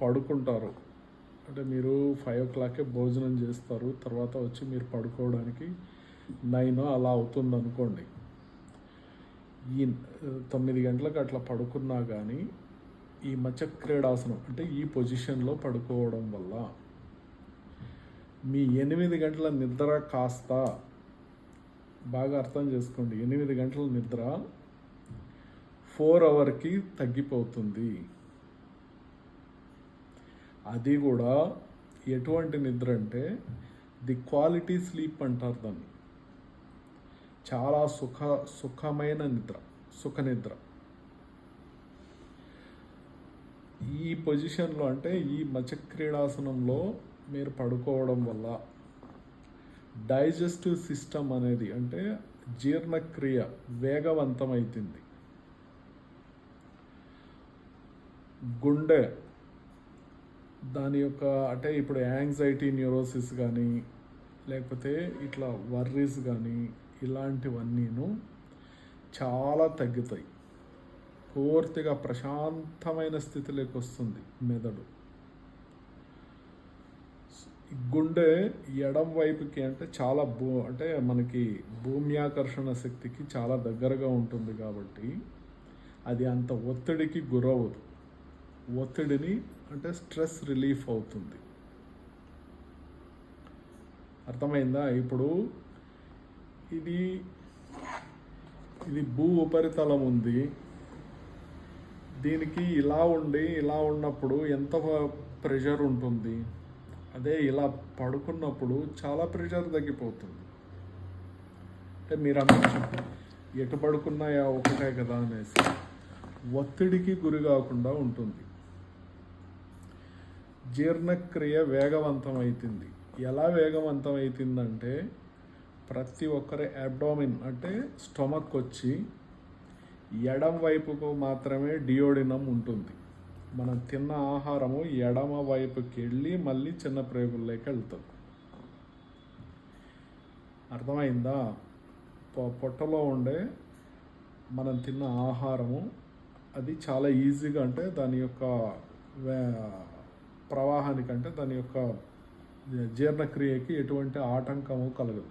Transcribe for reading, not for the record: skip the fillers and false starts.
పడుకుంటారు. అంటే మీరు 5 o'clock భోజనం చేస్తారు, తర్వాత వచ్చి మీరు పడుకోవడానికి 9 అలా అవుతుంది అనుకోండి. ఈ 9 గంటలకు అట్లా పడుకున్నా కానీ ఈ మచక్రీడాసనం అంటే ఈ పొజిషన్లో పడుకోవడం వల్ల మీ 8 గంటల నిద్ర కాస్త బాగా అర్థం చేసుకోండి, 8 గంటల నిద్ర 4 hours తగ్గిపోతుంది. అది కూడా ఎటువంటి నిద్ర అంటే ది క్వాలిటీ స్లీప్ అంటారు దాన్ని. చాలా సుఖమైన నిద్ర, సుఖనిద్ర. ఈ పొజిషన్లో అంటే ఈ మచక్రీడాసనంలో మీరు పడుకోవడం వల్ల డైజెస్టివ్ సిస్టమ్ అనేది అంటే జీర్ణక్రియ వేగవంతమవుతుంది. గుండె దాని యొక్క అంటే ఇప్పుడు యాంగ్జైటీ న్యూరోసిస్ కానీ లేకపోతే ఇట్లా వర్రీస్ కానీ ఇలాంటివన్నీను చాలా తగ్గుతాయి. పూర్తిగా ప్రశాంతమైన స్థితిలోకి వస్తుంది మెదడు. గుండె ఎడం వైపుకి అంటే చాలా అంటే మనకి భూమి ఆకర్షణ శక్తికి చాలా దగ్గరగా ఉంటుంది కాబట్టి అది అంత ఒత్తిడికి గురవదు. ఒత్తిడిని అంటే స్ట్రెస్ రిలీఫ్ అవుతుంది. అర్థమైందా? ఇప్పుడు ఇది భూ ఉపరితలం ఉంది, దీనికి ఇలా ఉన్నప్పుడు ఎంత ప్రెషర్ ఉంటుంది, అదే ఇలా పడుకున్నప్పుడు చాలా ప్రెషర్ తగ్గిపోతుంది. అంటే మీరు అనొచ్చు ఎటు పడుకున్నా ఒకటే కదా అనేసి, ఒత్తిడికి గురి కాకుండా ఉంటుంది. జీర్ణక్రియ వేగవంతమవుతుంది. ఎలా వేగవంతమవుతుందంటే ప్రతి ఒక్కరి అబ్డామిన్ అంటే స్టొమక్ వచ్చి ఎడం వైపుకు మాత్రమే డియోడినం ఉంటుంది. మనం తిన్న ఆహారము ఎడమ వైపుకి వెళ్ళి మళ్ళీ చిన్న ప్రేగుల్లోకి వెళ్తుంది. అర్థమైందా? పొట్టలో ఉండే మనం తిన్న ఆహారము అది చాలా ఈజీగా అంటే దాని యొక్క ప్రవాహానికంటే దాని యొక్క జీర్ణక్రియకి ఎటువంటి ఆటంకము కలగదు.